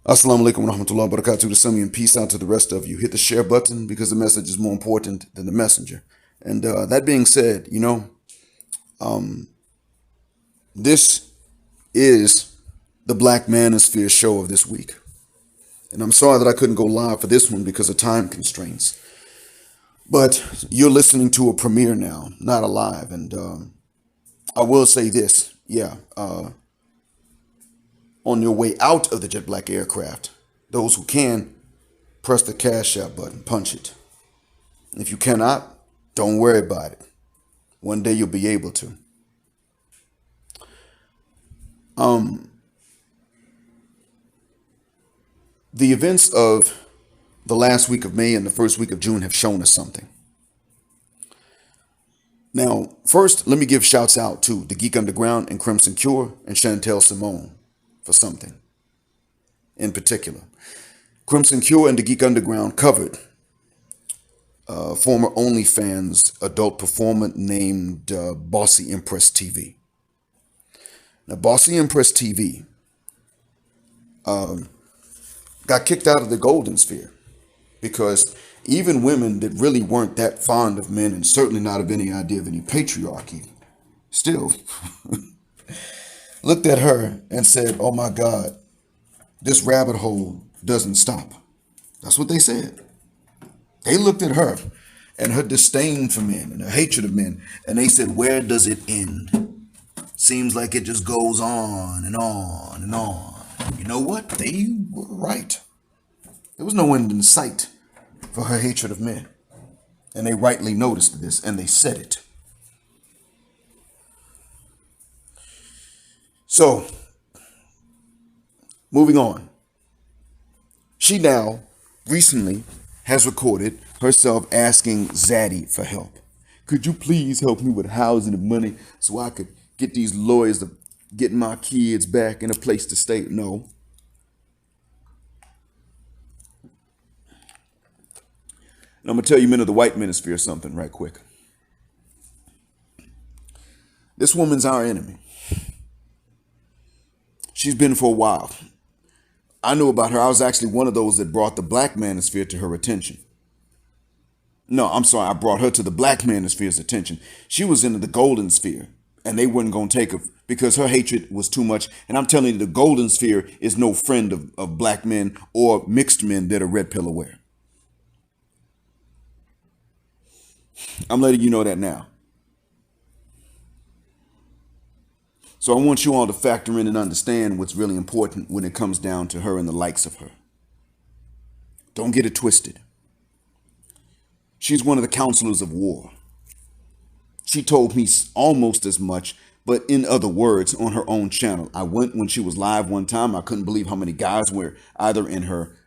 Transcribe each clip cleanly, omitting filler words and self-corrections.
Assalamu alaikum wa rahmatullahi wa barakatuh to some of you, and peace out to the rest of you. Hit the share button because the message is more important than the messenger. And that being said, this is the Black Manosphere show of this week. And I'm sorry that I couldn't go live for this one because of time constraints. But you're listening to a premiere now, not a live. And I will say this, on your way out of the jet black aircraft, those who can, press the CashApp button, punch it. And if you cannot, don't worry about it. One day you'll be able to. The events of the last week of May and the first week of June have shown us something. Now, first, let me give shouts out to the Geek Underground and Crimson Cure and Chantel Simone for something in particular. Crimson Cure and the Geek Underground covered former OnlyFans adult performer named Bossy Empress TV. Now, Bossy Empress TV got kicked out of the golden sphere because even women that really weren't that fond of men and certainly not of any idea of any patriarchy still looked at her and said, "Oh my God, this rabbit hole doesn't stop." That's what they said. They looked at her and her disdain for men and her hatred of men, and they said, "Where does it end? Seems like it just goes on and on and on." You know what? They were right. There was no end in sight for her hatred of men. And they rightly noticed this and they said it. So, moving on. She now recently has recorded herself asking Zaddy for help. "Could you please help me with housing and money so I could get these lawyers to get my kids back in a place to stay?" No. And I'm going to tell you men of the white manosphere something right quick. This woman's our enemy. She's been for a while. I knew about her. I was actually one of those that brought the black manosphere to her attention. No, I'm sorry. I brought her to the black manosphere's attention. She was in the golden sphere, and they weren't going to take her because her hatred was too much. And I'm telling you, the golden sphere is no friend of black men or mixed men that are red pill aware. I'm letting you know that now. So I want you all to factor in and understand what's really important when it comes down to her and the likes of her. Don't get it twisted. She's one of the counselors of war. She told me almost as much, but in other words, on her own channel. I went when she was live one time. I couldn't believe how many guys were either in her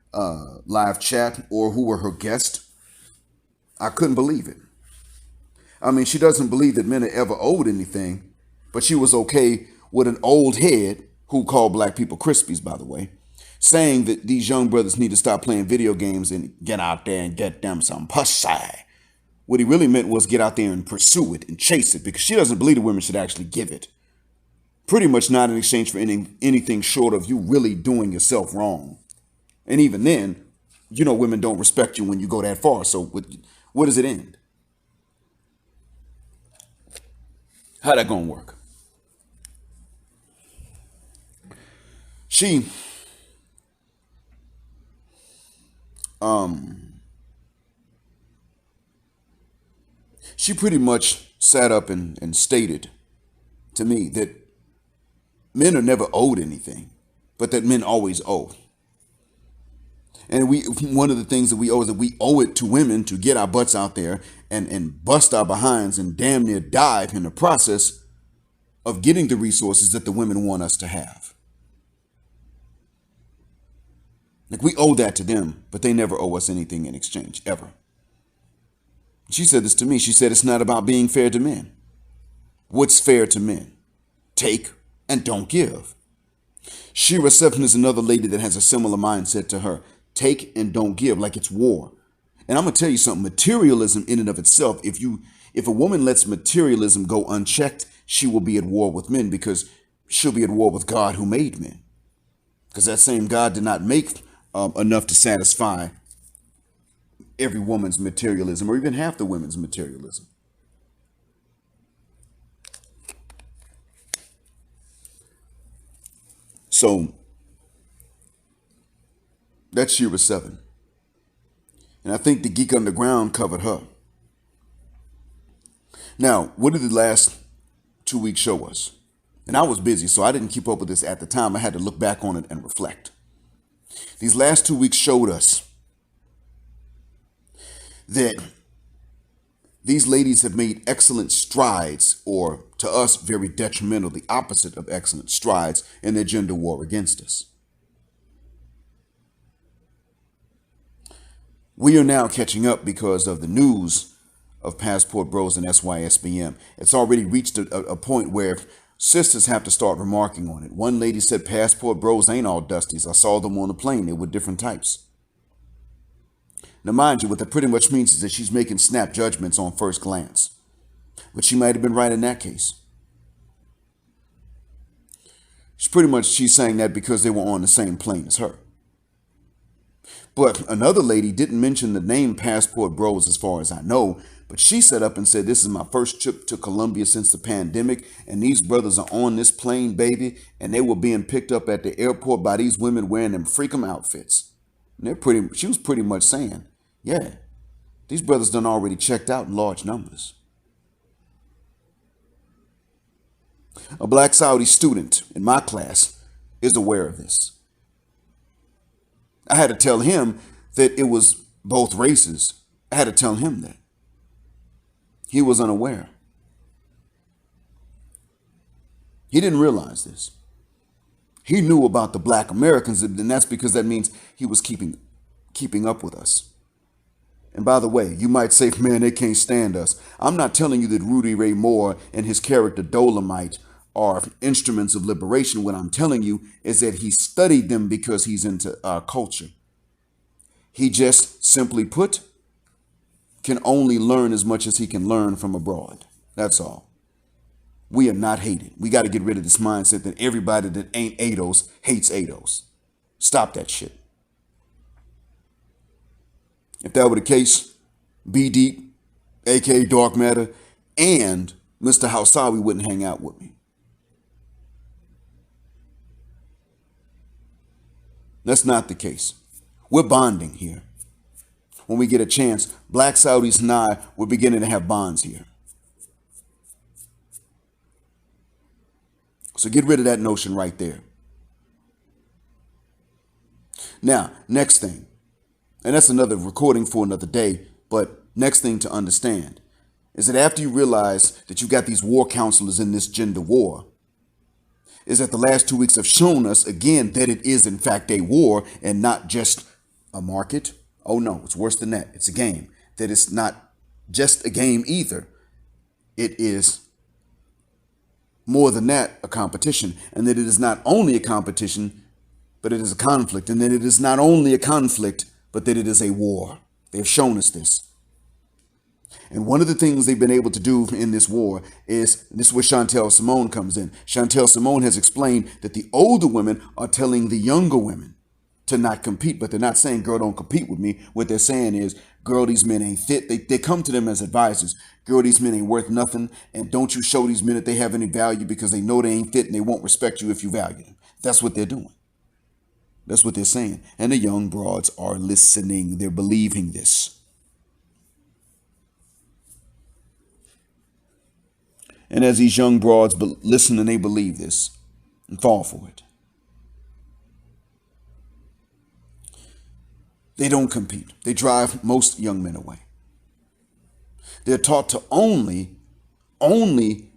live chat or who were her guests. I couldn't believe it. I mean, she doesn't believe that men are ever owed anything, but she was okay with an old head who called black people Krispies, by the way, saying that these young brothers need to stop playing video games and get out there and get them some pussy. What he really meant was get out there and pursue it and chase it, because she doesn't believe the women should actually give it. Pretty much not in exchange for anything short of you really doing yourself wrong. And even then, women don't respect you when you go that far. So what does it end? How that gonna work? She pretty much sat up and stated to me that men are never owed anything, but that men always owe. And one of the things that we owe is that we owe it to women to get our butts out there and bust our behinds and damn near die in the process of getting the resources that the women want us to have. Like, we owe that to them, but they never owe us anything in exchange, ever. She said this to me. She said, "It's not about being fair to men. What's fair to men? Take and don't give." Shira Seven is another lady that has a similar mindset to her. Take and don't give, like it's war. And I'm going to tell you something. Materialism in and of itself, if a woman lets materialism go unchecked, she will be at war with men, because she'll be at war with God who made men. because that same God did not make enough to satisfy every woman's materialism or even half the women's materialism. So that's Shira 7. And I think the Geek Underground covered her. Now, what did the last 2 weeks show us? And I was busy, so I didn't keep up with this at the time. I had to look back on it and reflect. These last 2 weeks showed us that these ladies have made excellent strides, or to us, very detrimental, the opposite of excellent strides in their gender war against us. We are now catching up because of the news of Passport Bros and SYSBM. It's already reached a point where sisters have to start remarking on it. One lady said, Passport Bros ain't all dusties. I saw them on the plane. They were different types. Now, mind you, what that pretty much means is that she's making snap judgments on first glance. But she might have been right in that case. She's saying that because they were on the same plane as her. But another lady didn't mention the name Passport Bros as far as I know, but she set up and said, this is my first trip to Colombia since the pandemic, and these brothers are on this plane, baby, and they were being picked up at the airport by these women wearing them freakum outfits. And she was pretty much saying, yeah, these brothers done already checked out in large numbers. A black Saudi student in my class is aware of this. I had to tell him that it was both races. I had to tell him that. He was unaware. He didn't realize this. He knew about the black Americans, and that's because that means he was keeping up with us. And by the way, you might say, man, they can't stand us. I'm not telling you that Rudy Ray Moore and his character Dolomite are instruments of liberation. What I'm telling you is that he studied them because he's into our culture. He just, simply put, can only learn as much as he can learn from abroad. That's all. We are not hated. We got to get rid of this mindset that everybody that ain't ADOS hates ADOS. Stop that shit. If that were the case, B Deep, aka Dark Matter, and Mr. Hausawi wouldn't hang out with me. That's not the case. We're bonding here. When we get a chance, black Saudis and I, we're beginning to have bonds here. So get rid of that notion right there. Now, next thing, and that's another recording for another day, but next thing to understand is that after you realize that you got these war counselors in this gender war, is that the last 2 weeks have shown us again that it is in fact a war and not just a market. Oh no, it's worse than that. It's a game. That it's not just a game either. It is more than that, a competition. And that it is not only a competition, but it is a conflict. And that it is not only a conflict, but that it is a war. They've shown us this. And one of the things they've been able to do in this war is, this is where Chantel Simone comes in. Chantel Simone has explained that the older women are telling the younger women to not compete, but they're not saying, girl, don't compete with me. What they're saying is, girl, these men ain't fit. They come to them as advisors. Girl, these men ain't worth nothing. And don't you show these men that they have any value, because they know they ain't fit and they won't respect you if you value them. That's what they're doing. That's what they're saying. And the young broads are listening. They're believing this. And as these young broads listen and they believe this and fall for it, they don't compete. They drive most young men away. They're taught to only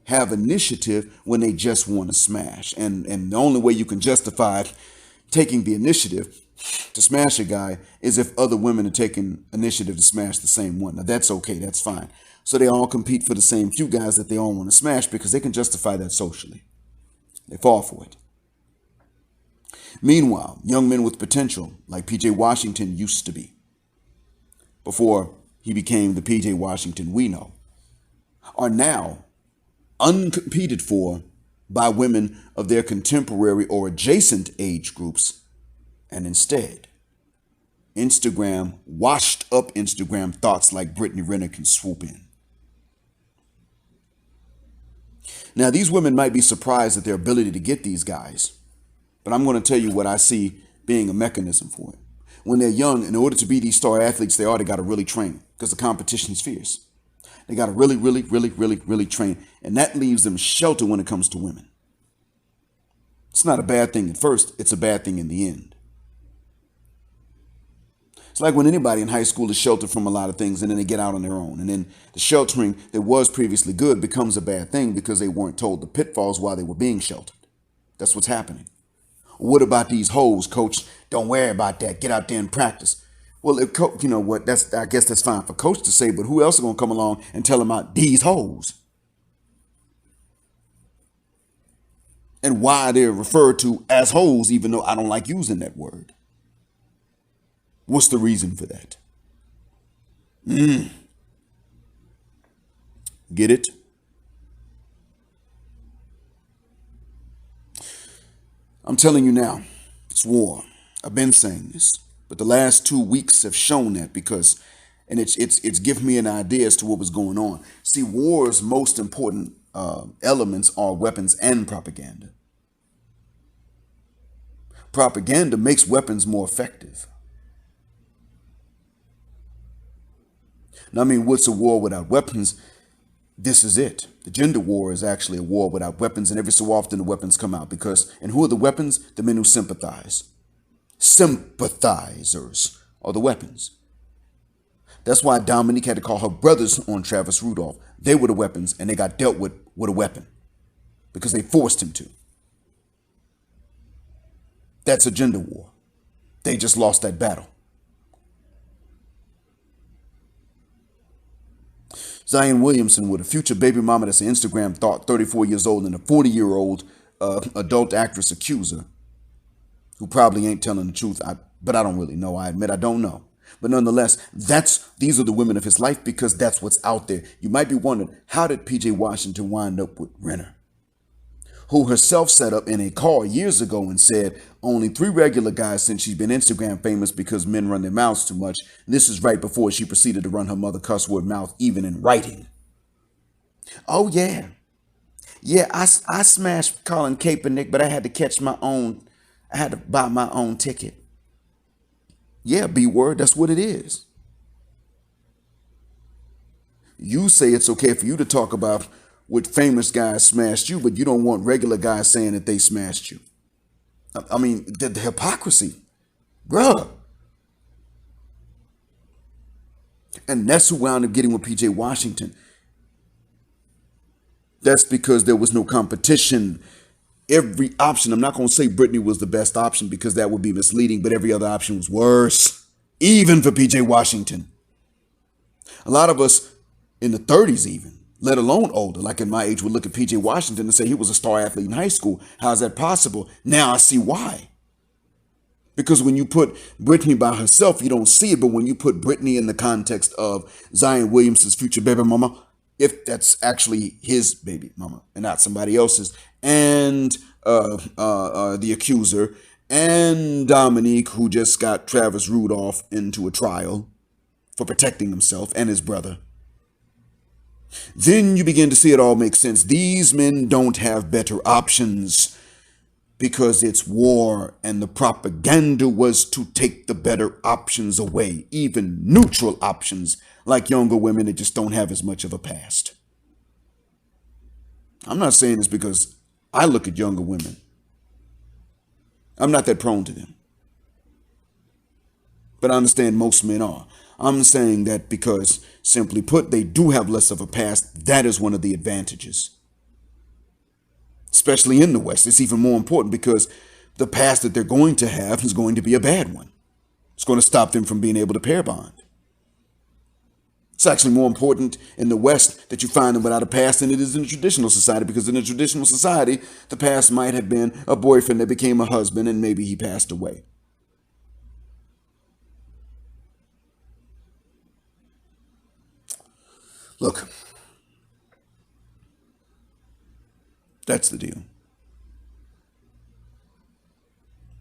have initiative when they just want to smash. And the only way you can justify taking the initiative to smash a guy is if other women are taking initiative to smash the same one. Now that's okay. That's fine. So they all compete for the same few guys that they all want to smash because they can justify that socially. They fall for it. Meanwhile, young men with potential, like P.J. Washington used to be, before he became the P.J. Washington we know, are now uncompeted for by women of their contemporary or adjacent age groups And instead, washed up Instagram thoughts like Brittany Renner can swoop in. Now, these women might be surprised at their ability to get these guys, but I'm going to tell you what I see being a mechanism for it. When they're young, in order to be these star athletes, they got to really train because the competition's fierce. They got to really train. And that leaves them sheltered when it comes to women. It's not a bad thing at first. It's a bad thing in the end. It's like when anybody in high school is sheltered from a lot of things and then they get out on their own. And then the sheltering that was previously good becomes a bad thing because they weren't told the pitfalls while they were being sheltered. That's what's happening. What about these hoes, coach? Don't worry about that. Get out there and practice. Well, you know what? I guess that's fine for coach to say, but who else is going to come along and tell them about these hoes? And why they're referred to as hoes, even though I don't like using that word. What's the reason for that? Get it? I'm telling you now, it's war. I've been saying this, but the last 2 weeks have shown that and it's given me an idea as to what was going on. See, war's most important elements are weapons and propaganda. Propaganda makes weapons more effective. Now, I mean, what's a war without weapons? This is it. The gender war is actually a war without weapons, and every so often the weapons come out and who are the weapons? The men who sympathize. Sympathizers are the weapons. That's why Dominique had to call her brothers on Travis Rudolph. They were the weapons, and they got dealt with a weapon because they forced him to. That's a gender war. They just lost that battle. Zion Williamson with a future baby mama that's an Instagram thought, 34 years old, and a 40-year-old adult actress accuser who probably ain't telling the truth. But I don't really know. I admit I don't know. But nonetheless, these are the women of his life because that's what's out there. You might be wondering, how did PJ Washington wind up with Renner, who herself set up in a car years ago and said only 3 regular guys since she's been Instagram famous because men run their mouths too much. And this is right before she proceeded to run her mother cuss word mouth even in writing. Oh, yeah. Yeah, I smashed Colin Kaepernick, but I had to buy my own ticket. Yeah, B word, that's what it is. You say it's okay for you to talk about what famous guys smashed you, but you don't want regular guys saying that they smashed you. I mean, the hypocrisy, bruh. And that's who wound up getting with PJ Washington. That's because there was no competition. Every option, I'm not going to say Brittany was the best option because that would be misleading, but every other option was worse, even for PJ Washington. A lot of us in the 30s even, let alone older, like in my age, would look at PJ Washington and say he was a star athlete in high school. How's that possible? Now I see why. Because when you put Brittany by herself, you don't see it. But when you put Brittany in the context of Zion Williamson's future baby mama, if that's actually his baby mama and not somebody else's, and the accuser, and Dominique, who just got Travis Rudolph into a trial for protecting himself and his brother, then you begin to see it all make sense. These men don't have better options because it's war, and the propaganda was to take the better options away, even neutral options like younger women that just don't have as much of a past. I'm not saying this because I look at younger women. I'm not that prone to them. But I understand most men are. I'm saying that because, simply put, they do have less of a past. That is one of the advantages. Especially in the West. It's even more important because the past that they're going to have is going to be a bad one. It's going to stop them from being able to pair bond. It's actually more important in the West that you find them without a past than it is in the traditional society, because in the traditional society, the past might have been a boyfriend that became a husband and maybe he passed away. Look, that's the deal.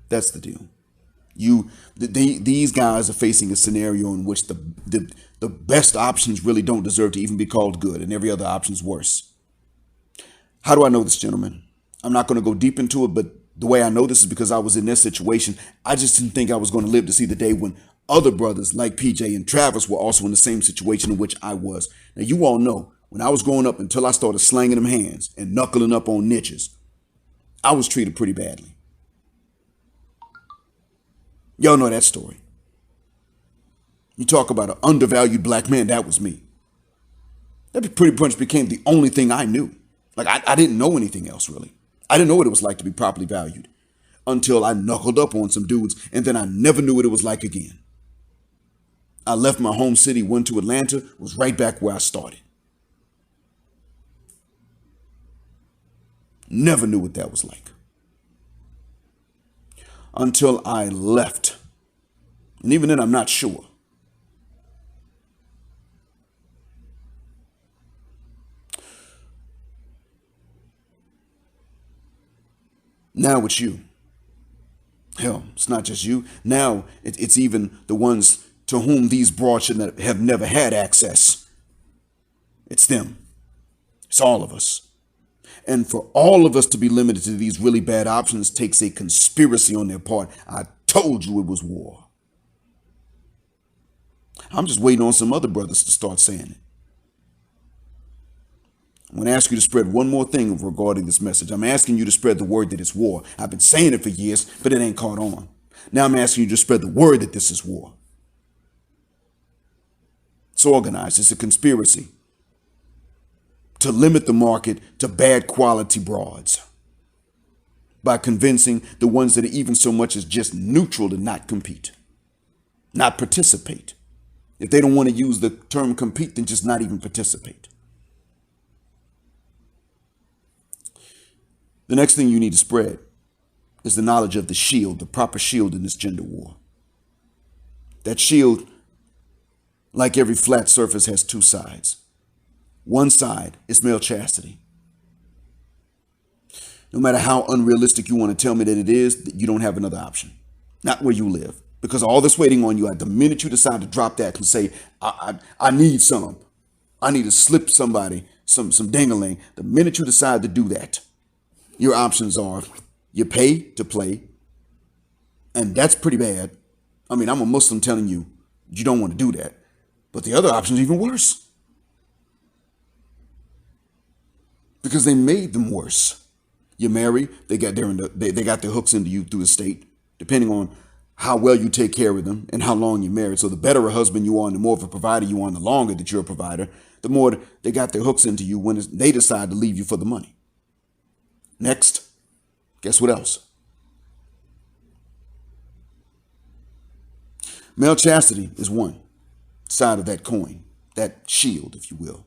That's the deal. These guys are facing a scenario in which the best options really don't deserve to even be called good, and every other option is worse. How do I know this, gentlemen? I'm not going to go deep into it, but the way I know this is because I was in their situation. I just didn't think I was going to live to see the day when other brothers like PJ and Travis were also in the same situation in which I was. Now, you all know, when I was growing up, until I started slanging them hands and knuckling up on niches, I was treated pretty badly. Y'all know that story. You talk about an undervalued black man, that was me. That pretty much became the only thing I knew. Like, I didn't know anything else, really. I didn't know what it was like to be properly valued until I knuckled up on some dudes, and then I never knew what it was like again. I left my home city, went to Atlanta, was right back where I started. Never knew what that was like until I left. And even then, I'm not sure. Now it's you. Hell, it's not just you. Now it's even the ones to whom these broads should have never had access. It's them. It's all of us. And for all of us to be limited to these really bad options takes a conspiracy on their part. I told you it was war. I'm just waiting on some other brothers to start saying it. I'm going to ask you to spread one more thing regarding this message. I'm asking you to spread the word that it's war. I've been saying it for years, but it ain't caught on. Now I'm asking you to spread the word that this is war. It's organized. It's a conspiracy to limit the market to bad quality broads by convincing the ones that are even so much as just neutral to not compete, not participate. If they don't want to use the term compete, then just not even participate. The next thing you need to spread is the knowledge of the shield, the proper shield in this gender war. That shield, like every flat surface, has two sides. One side is male chastity. No matter how unrealistic you want to tell me that it is, you don't have another option. Not where you live. Because all this waiting on you, the minute you decide to drop that and say, I need some, I need to slip somebody some ding-a-ling, the minute you decide to do that, your options are you pay to play, and that's pretty bad. I mean, I'm a Muslim telling you, you don't want to do that. But the other option is even worse. Because they made them worse. You marry, they got their hooks into you through the state, depending on how well you take care of them and how long you're married. So the better a husband you are and the more of a provider you are and the longer that you're a provider, the more they got their hooks into you when they decide to leave you for the money. Next, guess what else? Male chastity is one side of that coin, that shield, if you will.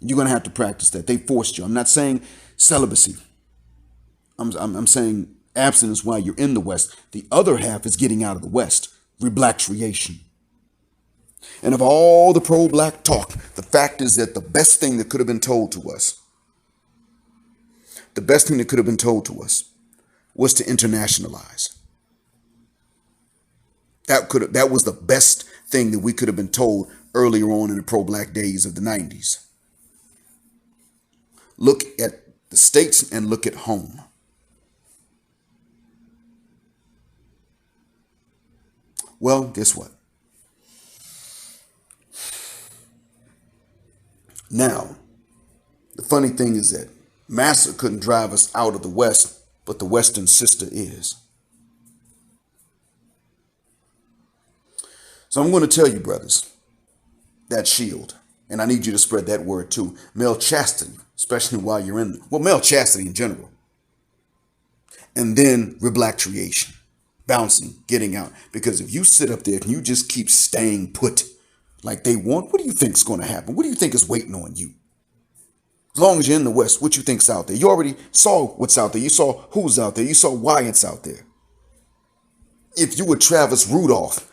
You're going to have to practice that. They forced you. I'm not saying celibacy. I'm saying abstinence while you're in the West. The other half is getting out of the West. Reblatriation. And of all the pro-black talk, the fact is that the best thing that could have been told to us, was to internationalize. That was the best thing that we could have been told earlier on in the pro-black days of the 90s. Look at the States and look at home. Well, guess what? Now, the funny thing is that Massa couldn't drive us out of the West, but the Western sister is. So I'm going to tell you, brothers, that shield, and I need you to spread that word too, male chastity, especially while you're in, male chastity in general. And then reblatriation, bouncing, getting out. Because if you sit up there and you just keep staying put like they want, what do you think is going to happen? What do you think is waiting on you? As long as you're in the West, what you think's out there? You already saw what's out there. You saw who's out there. You saw why it's out there. If you were Travis Rudolph,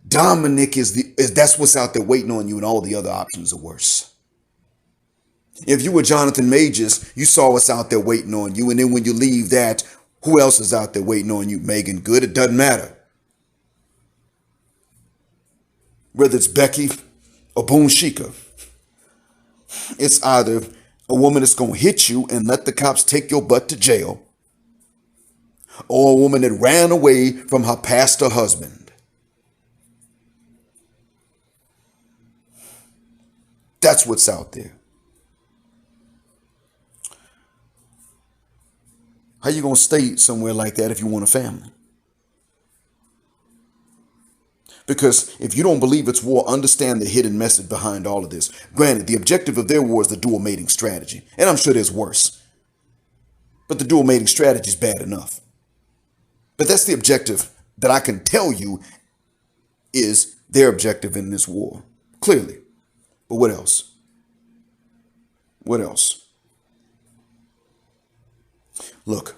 Dominic that's what's out there waiting on you, and all the other options are worse. If you were Jonathan Majors, you saw what's out there waiting on you, and then when you leave that, Who else is out there waiting on you, Megan Good? It doesn't matter. Whether it's Becky or Boone Shika, it's either a woman that's going to hit you and let the cops take your butt to jail, or a woman that ran away from her pastor husband. That's what's out there. How you going to stay somewhere like that if you want a family? Because if you don't believe it's war, understand the hidden message behind all of this. Granted, the objective of their war is the dual mating strategy. And I'm sure there's worse. But the dual mating strategy is bad enough. But that's the objective that I can tell you is their objective in this war. Clearly. But what else? What else? Look.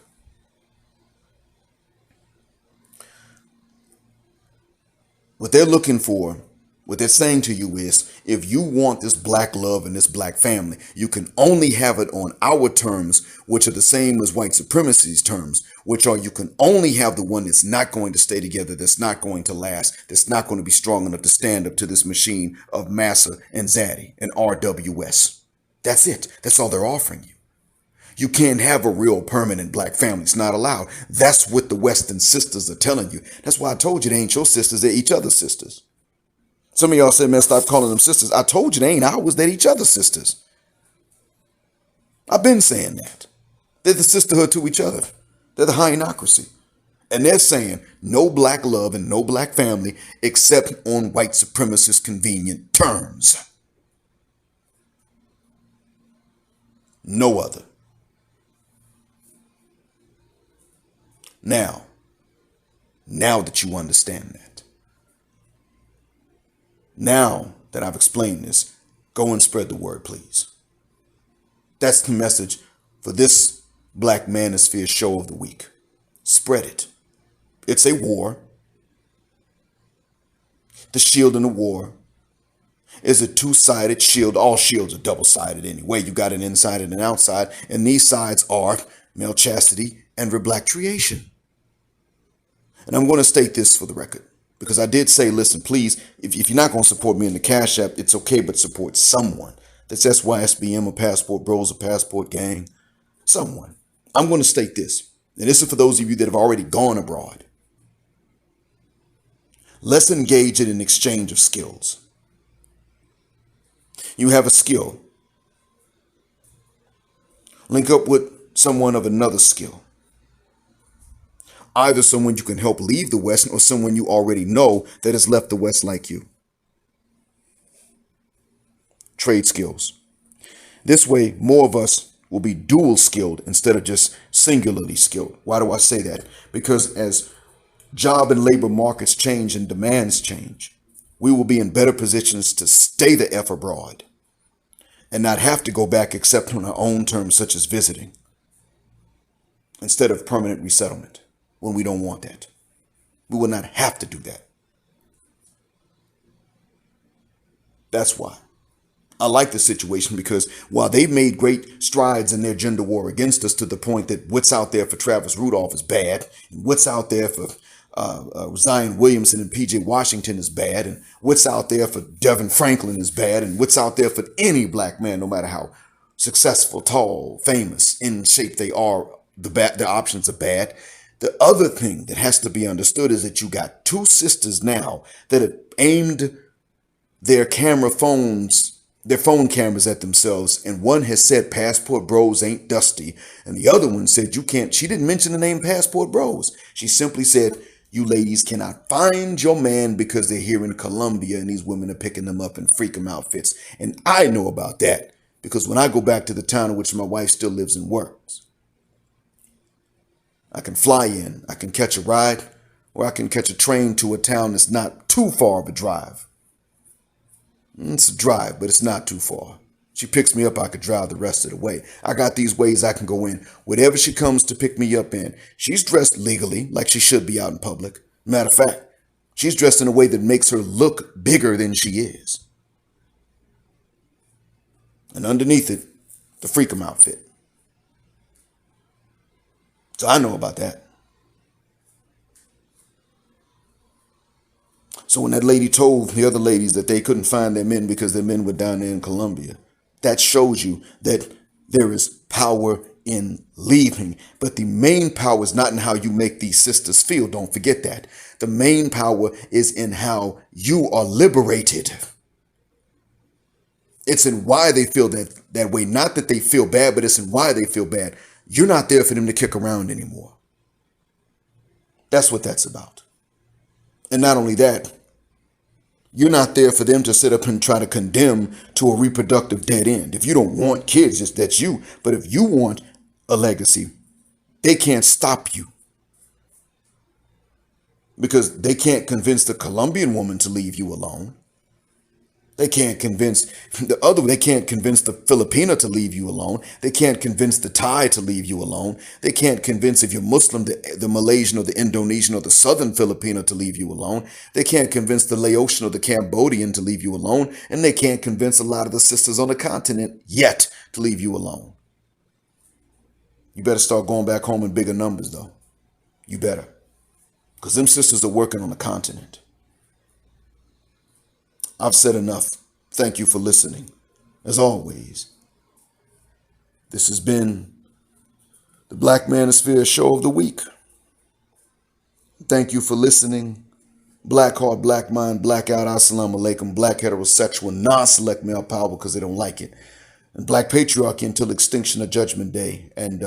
What they're looking for, what they're saying to you is, if you want this black love and this black family, you can only have it on our terms, which are the same as white supremacy's terms, which are you can only have the one that's not going to stay together, that's not going to last, that's not going to be strong enough to stand up to this machine of Massa and Zaddy and RWS. That's it. That's all they're offering you. You can't have a real permanent black family. It's not allowed. That's what the Western sisters are telling you. That's why I told you they ain't your sisters. They're each other's sisters. Some of y'all said, man, stop calling them sisters. I told you they ain't ours. They're each other's sisters. I've been saying that. They're the sisterhood to each other. They're the hypocrisy. And they're saying no black love and no black family except on white supremacist convenient terms. No other. Now that you understand that, now that I've explained this, go and spread the word, please. That's the message for this Black Manosphere show of the week. Spread it. It's a war. The shield in the war is a two-sided shield. All shields are double-sided anyway. You got an inside and an outside, and these sides are male chastity and reblactriation. And I'm going to state this for the record, because I did say, listen, please, if you're not going to support me in the Cash App, it's okay, but support someone. That's SYSBM or Passport Bros or Passport Gang. Someone. I'm going to state this, and this is for those of you that have already gone abroad. Let's engage in an exchange of skills. You have a skill. Link up with someone of another skill. Either someone you can help leave the West or someone you already know that has left the West like you. Trade skills. This way, more of us will be dual skilled instead of just singularly skilled. Why do I say that? Because as job and labor markets change and demands change, we will be in better positions to stay the F abroad and not have to go back except on our own terms, such as visiting, instead of permanent resettlement. When we don't want that. We will not have to do that. That's why. I like the situation, because while they've made great strides in their gender war against us to the point that what's out there for Travis Rudolph is bad, and what's out there for Zion Williamson and P.J. Washington is bad, and what's out there for Devin Franklin is bad, and what's out there for any black man, no matter how successful, tall, famous, in shape they are, the options are bad. The other thing that has to be understood is that you got two sisters now that have aimed their phone cameras at themselves, and one has said Passport Bros ain't dusty, and the other one said you can't. She didn't mention the name Passport Bros. She simply said you ladies cannot find your man because they're here in Colombia and these women are picking them up in freakum outfits. And I know about that because when I go back to the town in which my wife still lives and works, I can fly in, I can catch a ride, or I can catch a train to a town that's not too far of a drive. It's a drive, but it's not too far. She picks me up, I could drive the rest of the way. I got these ways I can go in. Whatever she comes to pick me up in, she's dressed legally, like she should be out in public. Matter of fact, she's dressed in a way that makes her look bigger than she is. And underneath it, the freakum outfit. So I know about that. So when that lady told the other ladies that they couldn't find their men because their men were down there in Colombia, that shows you that there is power in leaving. But the main power is not in how you make these sisters feel. Don't forget that. The main power is in how you are liberated. It's in why they feel that way. Not that they feel bad, but it's in why they feel bad. You're not there for them to kick around anymore. That's what that's about. And not only that, you're not there for them to sit up and try to condemn to a reproductive dead end. If you don't want kids, just that's you. But if you want a legacy, they can't stop you because they can't convince the Colombian woman to leave you alone. They can't convince they can't convince the Filipina to leave you alone. They can't convince the Thai to leave you alone. They can't convince, if you're Muslim, the Malaysian or the Indonesian or the Southern Filipino to leave you alone. They can't convince the Laotian or the Cambodian to leave you alone. And they can't convince a lot of the sisters on the continent yet to leave you alone. You better start going back home in bigger numbers, though. You better. Because them sisters are working on the continent. I've said enough. Thank you for listening. As always, this has been the Black Manosphere Show of the Week. Thank you for listening. Black heart, black mind, blackout, assalamu alaikum, black heterosexual, non-select male power because they don't like it. And black patriarchy until extinction of Judgment Day. And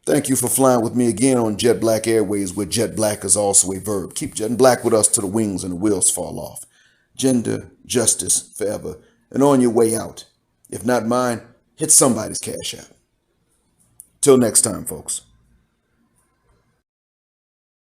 thank you for flying with me again on Jet Black Airways, where jet black is also a verb. Keep jetting black with us till the wings and the wheels fall off. Gender, justice, forever. And on your way out, if not mine, hit somebody's Cash App. Till next time, folks.